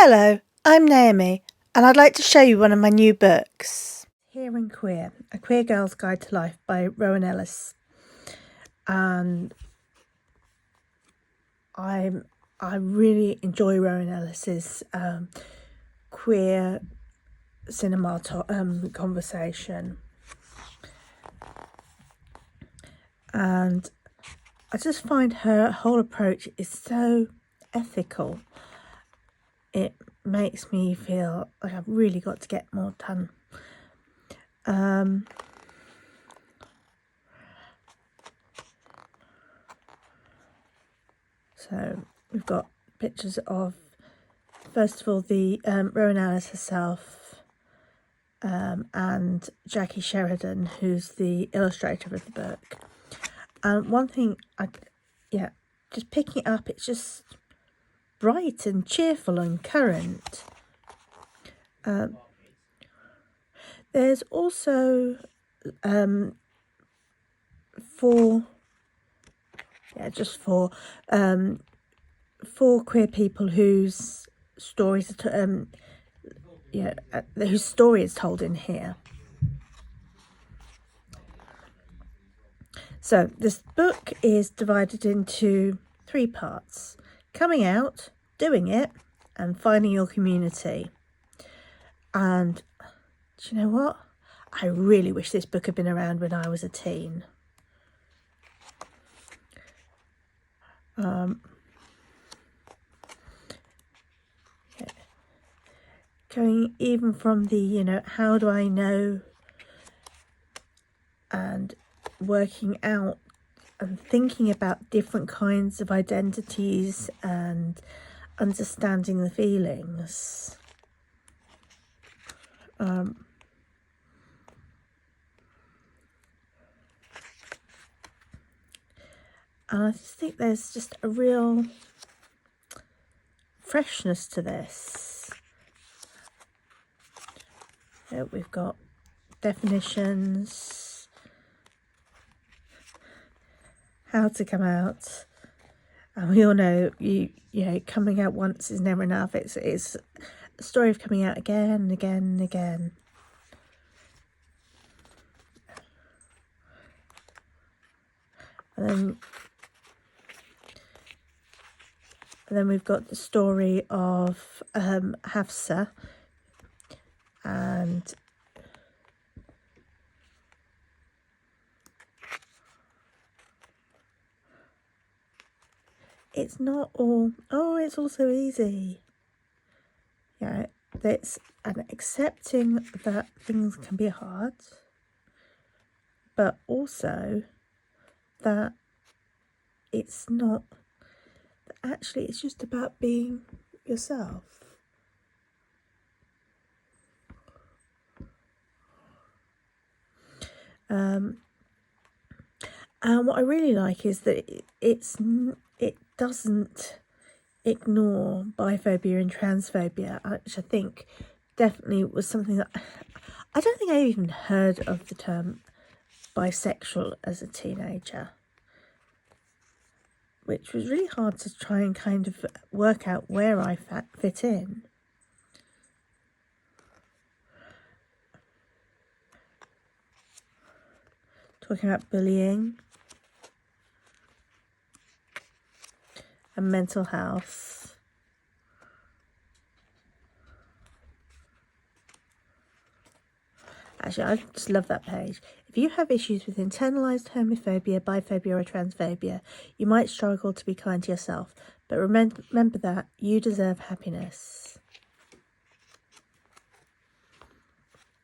Hello, I'm Naomi, and I'd like to show you one of my new books. Here in Queer, A Queer Girl's Guide to Life by Rowan Ellis. And I really enjoy Rowan Ellis's queer cinema conversation. And I just find her whole approach is so ethical. It makes me feel like I've really got to get more done. So we've got pictures of, first of all, the Rowan Ellis herself and Jackie Sheridan, who's the illustrator of the book. And one thing, just picking it up, it's just bright and cheerful and current. There's also four queer people whose stories whose story is told in here. So this book is divided into 3 parts: coming out, doing it, and finding your community. And do you know what? I really wish this book had been around when I was a teen. Going even from the, how do I know, and working out and thinking about different kinds of identities and understanding the feelings. And I just think there's just a real freshness to this. We've got definitions, how to come out, and we all know coming out once is never enough. It's a story of coming out again and again and again. And then we've got the story of Hafsa, and it's not all, it's all so easy. That's an accepting that things can be hard, but also that it's not, actually it's just about being yourself. And what I really like is that it doesn't ignore biphobia and transphobia, which I think definitely was something that I don't think I even heard of the term bisexual as a teenager, which was really hard to try and kind of work out where I fit in. Talking about bullying and mental health. Actually, I just love that page. If you have issues with internalised homophobia, biphobia or transphobia, you might struggle to be kind to yourself. But remember that you deserve happiness.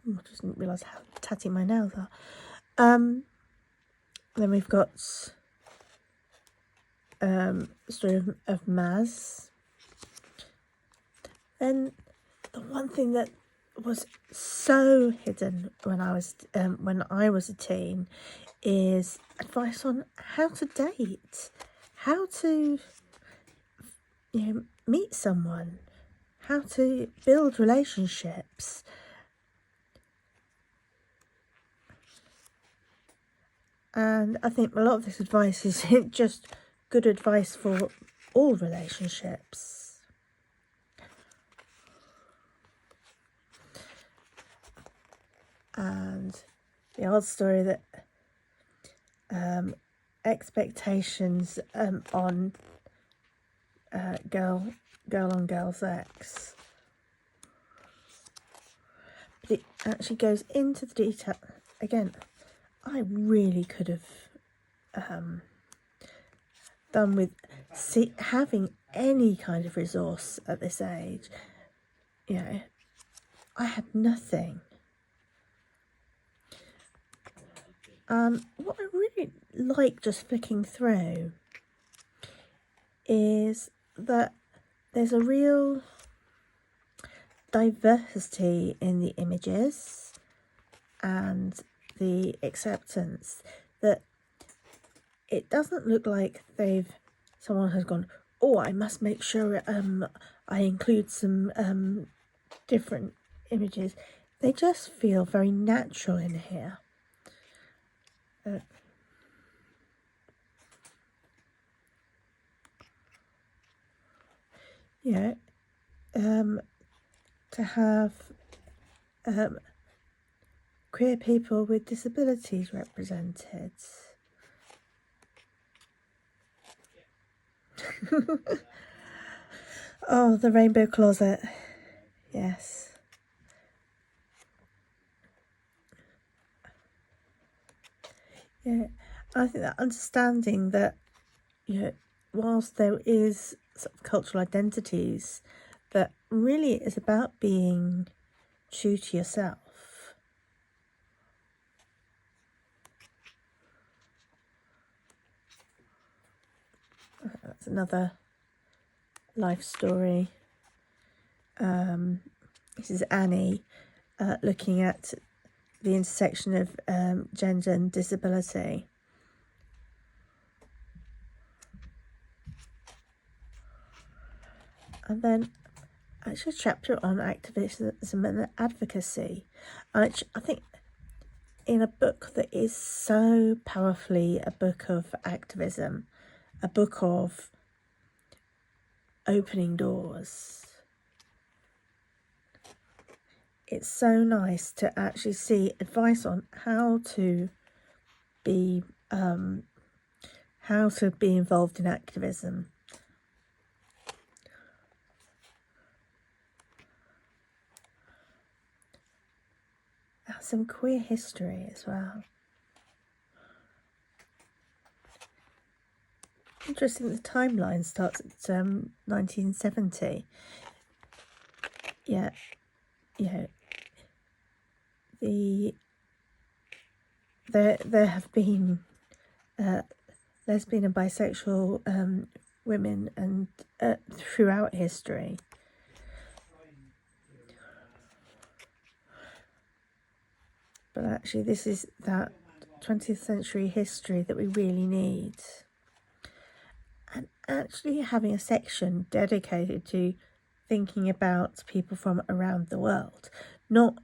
I just didn't realise how tatty my nails are. Then we've got the story of Maz. Then the one thing that was so hidden when I was a teen is advice on how to date, how to meet someone, how to build relationships. And I think a lot of this advice is just good advice for all relationships. the old story that expectations on girl on girl sex. But it actually goes into the detail. Again, I really could have done with having any kind of resource at this age. You know, I had nothing. What I really like just flicking through is that there's a real diversity in the images and the acceptance, that it doesn't look like someone has gone, oh, I must make sure I include some different images. They just feel very natural in here. To have queer people with disabilities represented. Oh, the rainbow closet. Yes. Yeah, I think that understanding that, whilst there is sort of cultural identities, that really is about being true to yourself. That's another life story. This is Annie looking at the intersection of gender and disability. And then actually a chapter on activism and advocacy. I think in a book that is so powerfully a book of activism, a book of opening doors, it's so nice to actually see advice on how to be involved in activism. Some queer history as well. Interesting, the timeline starts at 1970. Yeah, there have been lesbian and bisexual women and throughout history. But actually, this is that 20th century history that we really need. And actually having a section dedicated to thinking about people from around the world, not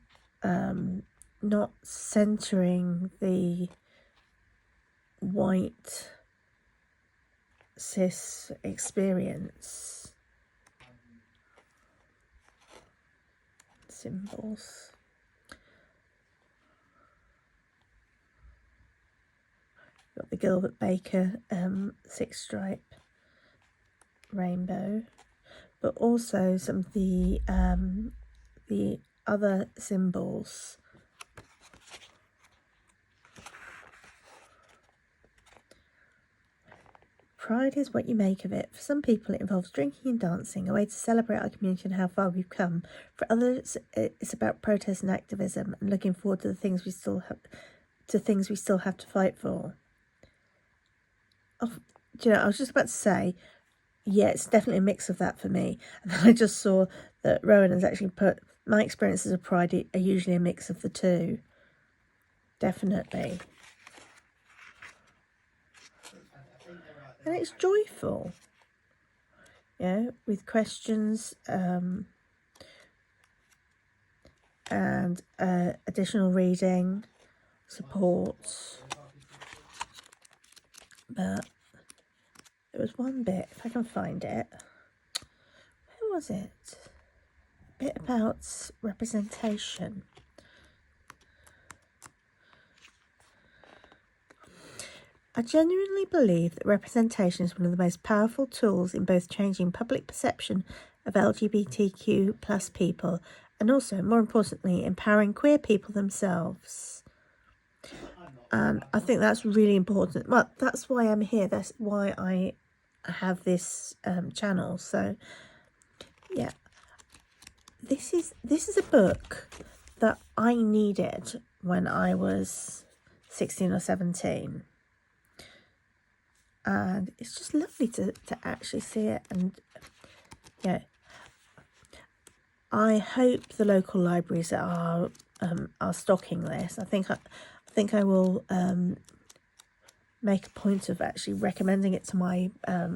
centering the white cis experience. Symbols. Got the Gilbert Baker six stripe rainbow, but also some of the other symbols. Pride is what you make of it. For some people, it involves drinking and dancing, a way to celebrate our community and how far we've come. For others, it's about protest and activism and looking forward to the things we still have to fight for. I was just about to say, yeah, it's definitely a mix of that for me. And then I just saw that Rowan has actually put, my experiences of Pride are usually a mix of the two. Definitely. And it's joyful, with questions and additional reading, support. But there was one bit, if I can find it, where was it? A bit about representation. I genuinely believe that representation is one of the most powerful tools in both changing public perception of LGBTQ plus people and also, more importantly, empowering queer people themselves. And I think that's really important. Well, that's why I'm here. That's why I have this channel. So, yeah, this is a book that I needed when I was 16 or 17. And it's just lovely to actually see it. And yeah, I hope the local libraries are stocking this. I think I will make a point of actually recommending it to my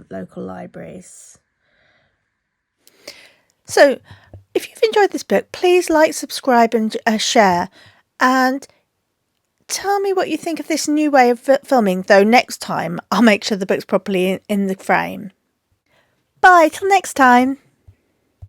local libraries. So, if you've enjoyed this book, please like, subscribe, and share. And tell me what you think of this new way of filming, though next time I'll make sure the book's properly in the frame. Bye, till next time.